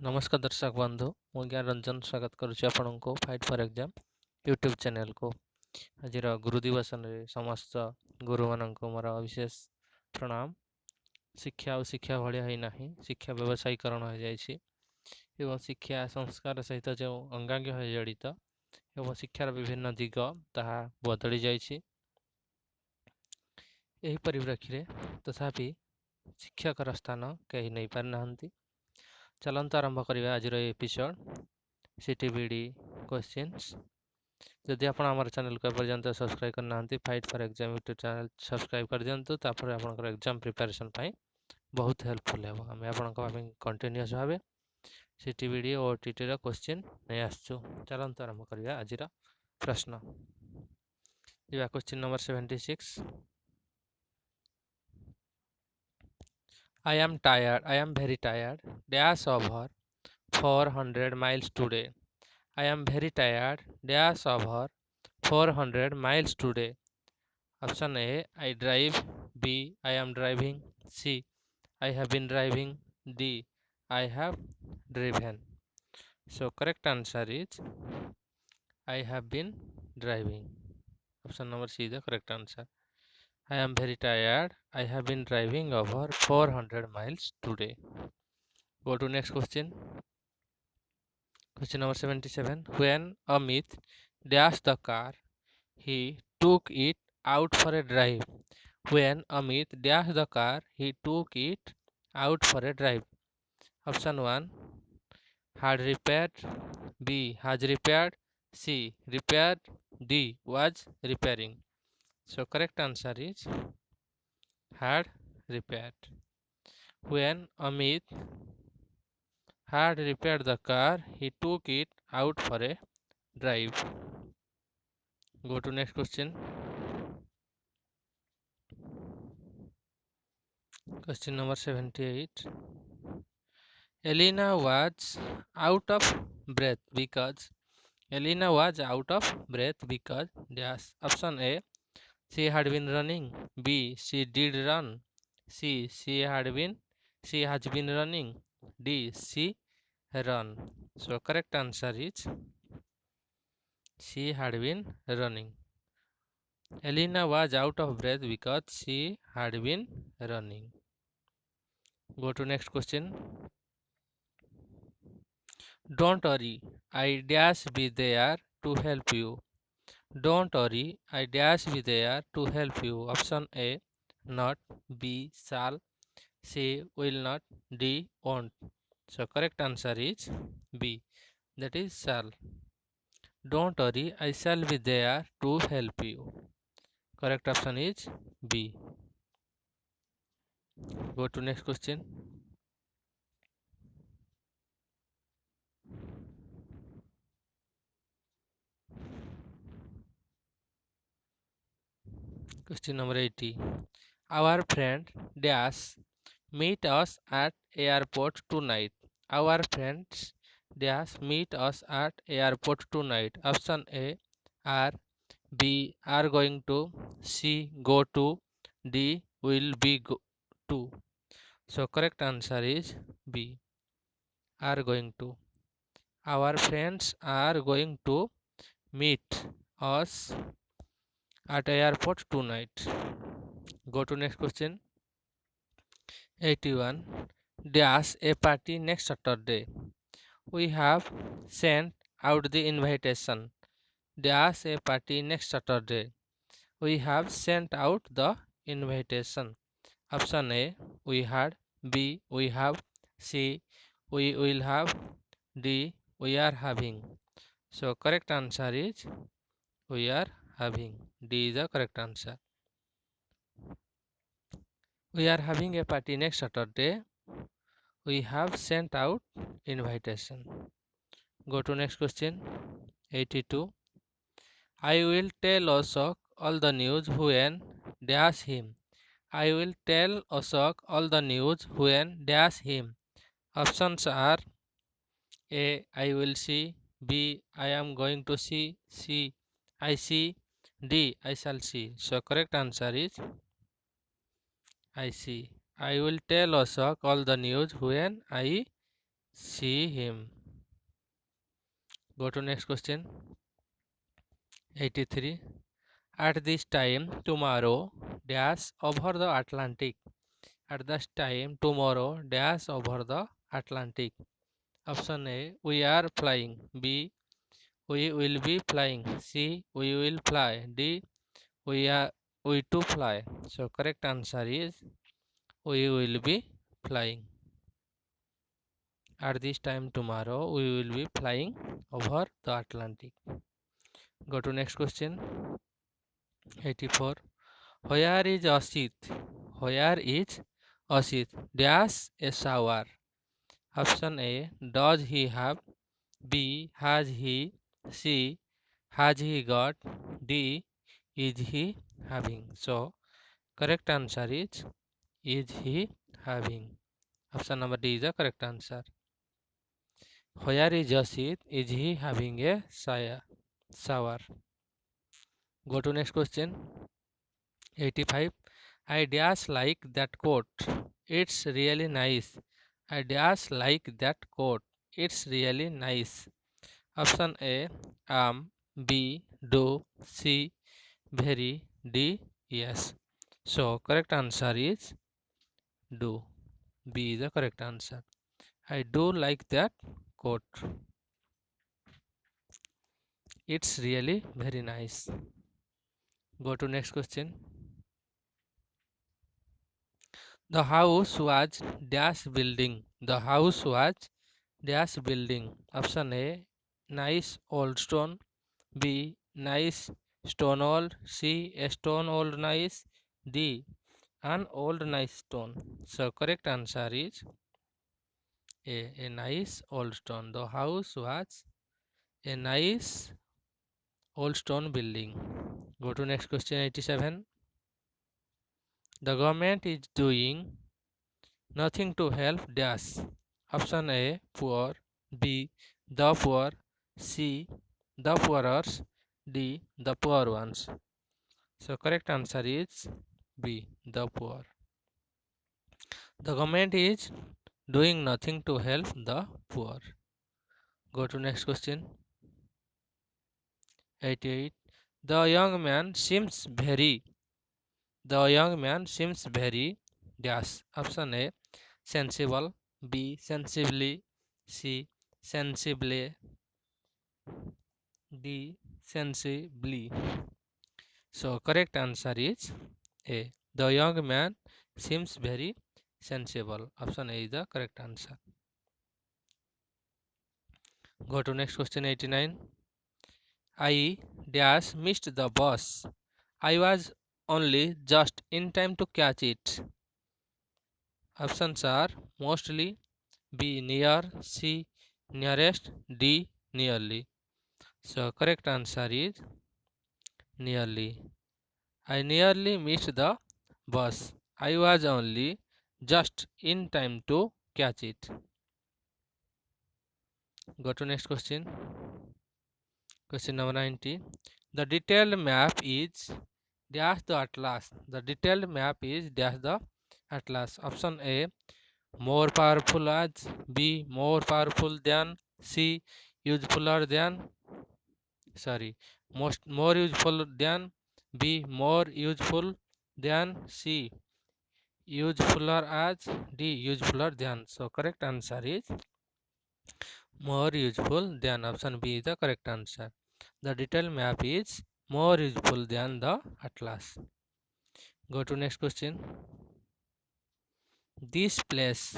नमस्कार दर्शक बंधु मु ज्ञान रंजन स्वागत करुच्ची आपण को fight for exam YouTube channel को आज गुरु दिवस समस्त गुरु मान मोर विशेष प्रणाम। शिक्षा और शिक्षा भाया ही ना शिक्षा व्यवसायीकरण हो जाए एवं शिक्षा संस्कार सहित जो अंगांग हो जड़ित एवं शिक्षार विभिन्न दिग ताहा बदली जाइए। यही परिप्रेक्षी तथापि शिक्षकर स्थान कहीं नहीं पारि ना। चलते आरंभ करवा आज एपिसोड सीटीबीडी क्वेश्चंस। जदि आप आम चैनल को एपर्यंत सब्सक्राइब करना fight for exam YouTube channel subscribe कर दिंतु तापर आपंकर एग्जाम प्रिपरेशन बहुत हेल्पफुल है। आम आप कंटिन्यूअस भाव सीटीबीडी और ओटीटी क्वेश्चन नहीं आसचु। चलते आरंभ करवा आज प्रश्न। Question number 76। I am tired. I am very tired. Dash over 400 miles today. I am very tired. Dash over 400 miles today. Option A, I drive. B, I am driving. C, I have been driving. D, I have driven. So correct answer is I have been driving. Option number C is the correct answer. I am very tired. I have been driving over 400 miles today. Go to next question. Question number 77. When Amit dashed the car, he took it out for a drive. When Amit dashed the car, he took it out for a drive. Option 1. Had repaired. B. Has repaired. C. Repaired. D. Was repairing. So correct answer is had repaired. When Amit had repaired the car, he took it out for a drive. Go to next question. Question number 78. Elena was out of breath because dash. Option A, she had been running. B, she did run. C, she has been running. D, she run. So correct answer is she had been running. Elena was out of breath because she had been running. Go to next question. Don't worry, I dash be there to help you. Don't worry, I dash be there to help you. Option A, not. B, shall. C, will not. D, won't. So correct answer is B, that is shall. Don't worry, I shall be there to help you. Correct option is B. Go to next question. Question number 80. Our friend dash meet us at airport tonight. Our friends dash meet us at airport tonight. Option A, are. B, are going to. C, go to. D, will be go to. So correct answer is B, are going to. Our friends are going to meet us at airport tonight. Go to next question. 81. Dash a party next Saturday. We have sent out the invitation. Dash a party next Saturday. We have sent out the invitation. Option A, we had. B, we have. C, we will have. D, we are having. So correct answer is we are having. D is the correct answer. We are having a party next Saturday. We have sent out invitation. Go to next question. 82. I will tell Ashok all the news when dash him. I will tell Ashok all the news when dash him. Options are A, I will see. B, I am going to see. C, I see. D, I shall see. So correct answer is I see. I will tell Ashok all the news when I see him. Go to next question. 83. At this time tomorrow dash over the Atlantic. At this time tomorrow dash over the Atlantic. Option A, we are flying. B, we will be flying. C, we will fly. D, we to fly. So correct answer is we will be flying. At this time tomorrow we will be flying over the Atlantic. Go to next question. 84. Where is Asit? Where is Asit? Dash a shower. Option A, does he have? B, has he? C, has he got? D, is he having? So correct answer is he having? Option number D is the correct answer. Where is Jasid? Is he having a shower? Go to next question. 85. I dash like that coat. It's really nice. I dash like that coat. It's really nice. Option A, B, do, C, very, D, yes. So correct answer is do. B is the correct answer. I do like that coat. It's really very nice. Go to next question. The house was dash building. The house was dash building. Option A, nice old stone. B, nice stone old. C, a stone old nice. D, an old nice stone. So correct answer is a nice old stone. The house was a nice old stone building. Go to next question. 87. The government is doing nothing to help dash. Option A, poor. B, the poor. C, the poorers. D, the poor ones. So correct answer is B, the poor. The government is doing nothing to help the poor. Go to next question. 88. The young man seems very dash. Option A, sensible. B, sensibly. C, sensibly. D, sensibly. So correct answer is A. The young man seems very sensible. Option A is the correct answer. Go to next question. 89. I dash missed the bus. I was only just in time to catch it. Options are mostly. B, near. C, nearest. D, nearly. So correct answer is nearly. I nearly missed the bus. I was only just in time to catch it. Go to next question. Question number 90. The detailed map is dash the atlas. The detailed map is dash the atlas. Option A, more powerful as. B, more powerful than. C, usefuler than. Sorry, more useful than. B, more useful than. C, usefuler as. D, usefuler than. So correct answer is more useful than. Option B is the correct answer. The detailed map is more useful than the atlas. Go to next question. This place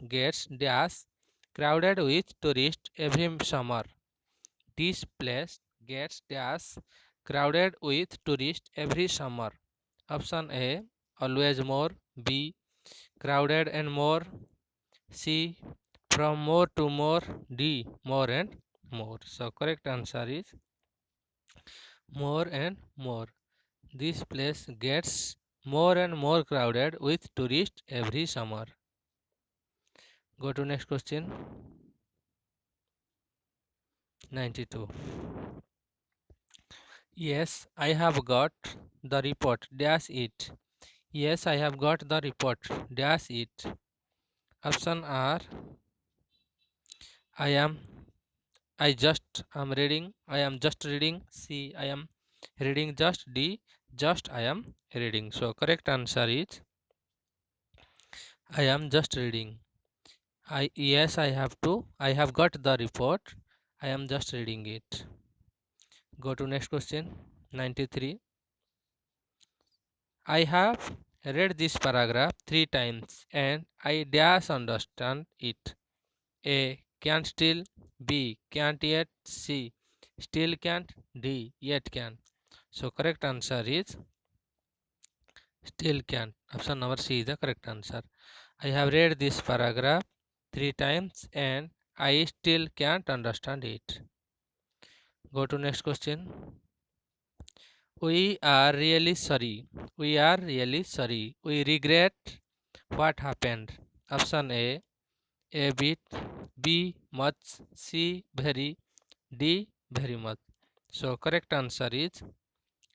gets dash crowded with tourists every summer. This place gets dash crowded with tourists every summer. Option A, always more. B, crowded and more. C, from more to more. D, more and more. So correct answer is more and more. This place gets more and more crowded with tourists every summer. Go to next question. 92. Yes, I have got the report. Dash it. Yes, I have got the report. Dash it. Option are I am I am reading. I am just reading. C. I am reading just. D. Just I am reading. So correct answer is I am just reading. Yes, I have to. I have got the report. I am just reading it. Go to next question. 93. I have read this paragraph 3 times and I dash understand it. A. Can't still. B. Can't yet. C. Still can't. D. Yet can. So correct answer is still can't. Option number C is the correct answer. I have read this paragraph 3 times and I still can't understand it. Go to next question. We are really sorry. We are really sorry. We regret what happened. Option A bit, B much, C very, D very much. So correct answer is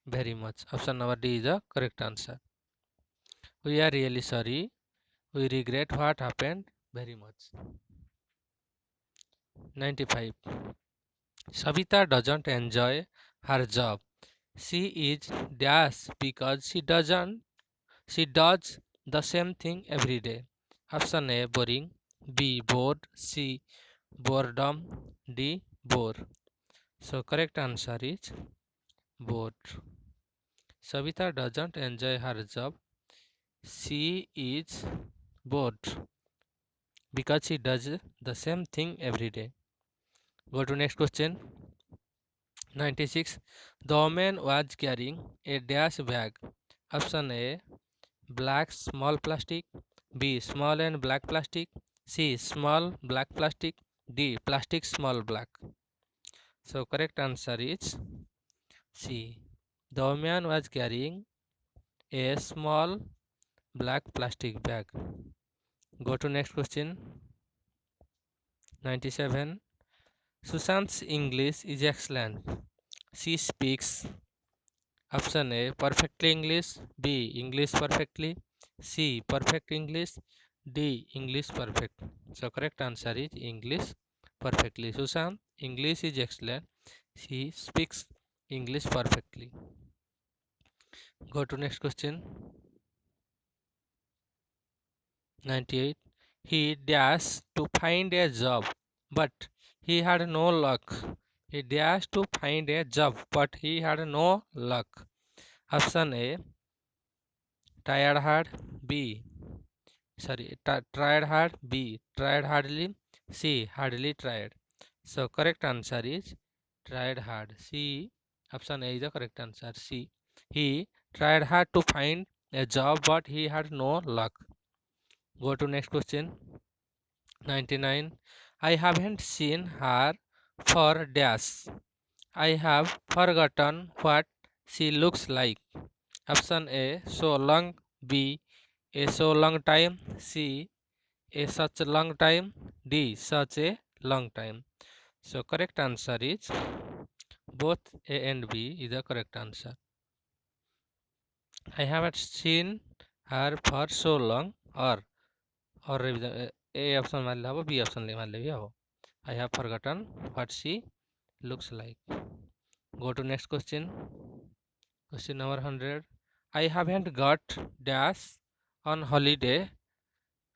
very much. Option number D is the correct answer. We are really sorry. We regret what happened very much. 95. Savita doesn't enjoy her job. She is dash because she does the same thing every day. Option A boring, B bored, C boredom, D bore. So correct answer is bored. Savita doesn't enjoy her job. She is bored because she does the same thing every day. Go to next question. 96. The woman was carrying a dash bag. Option A black small plastic, B small and black plastic, C small black plastic, D plastic small black. So correct answer is C. The woman was carrying a small black plastic bag. Go to next question. 97. Sushant's English is excellent. She speaks option A perfectly English, B English perfectly, C perfect English, D English perfect. So correct answer is English perfectly. Sushant English is excellent. She speaks English perfectly. Go to next question. 98. He dashed to find a job, but he had no luck. He dashed to find a job, but he had no luck. Option A tried hard, B tried hard, B tried hardly, C hardly tried. So correct answer is tried hard. C option A is the correct answer. C. He tried hard to find a job, but he had no luck. Go to next question. 99. I haven't seen her for dash. I have forgotten what she looks like. Option A so long, B a so long time, C a such a long time, D such a long time. So correct answer is both A and B is the correct answer. I haven't seen her for so long or A option मारले हबो B option मारले भी हबो. I have forgotten what she looks like. Go to next question. Question number 100. I haven't got dash on holiday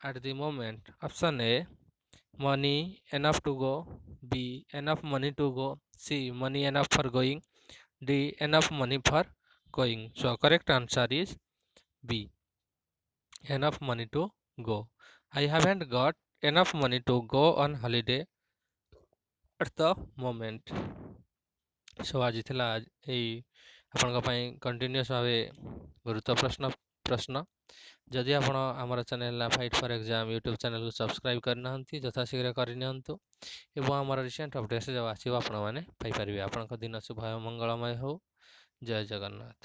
at the moment. Option A money enough to go, B enough money to go, C money enough for going, D enough money for going. So correct answer is B enough money to go. I haven't got enough money to go on holiday at the moment. So ଆଜି ଥିଲା ଏଇ ଆପଣଙ୍କ ପାଇଁ continuous ଭାବେ ଗୁରୁତ୍ୱ ପ୍ରଶ୍ନ ଯଦି ଆପଣ ଆମର channel fight for exam YouTube ଚ୍ୟାନେଲ୍କୁ ସବସ୍କ୍ରାଇବ୍ କରିନାହାନ୍ତି ଯଥାଶୀଘ୍ର କରିନିଅନ୍ତୁ ଏବଂ ଆମର ରିସେଣ୍ଟ ଅପଡେଟ୍ସ ଯେଉଁ ଆସିବ ଆପଣମାନେ ପାଇପାରିବେ। ଆପଣଙ୍କ ଦିନ ଶୁଭ ମଙ୍ଗଳମୟ ହେଉ। ଜୟ ଜଗନ୍ନାଥ।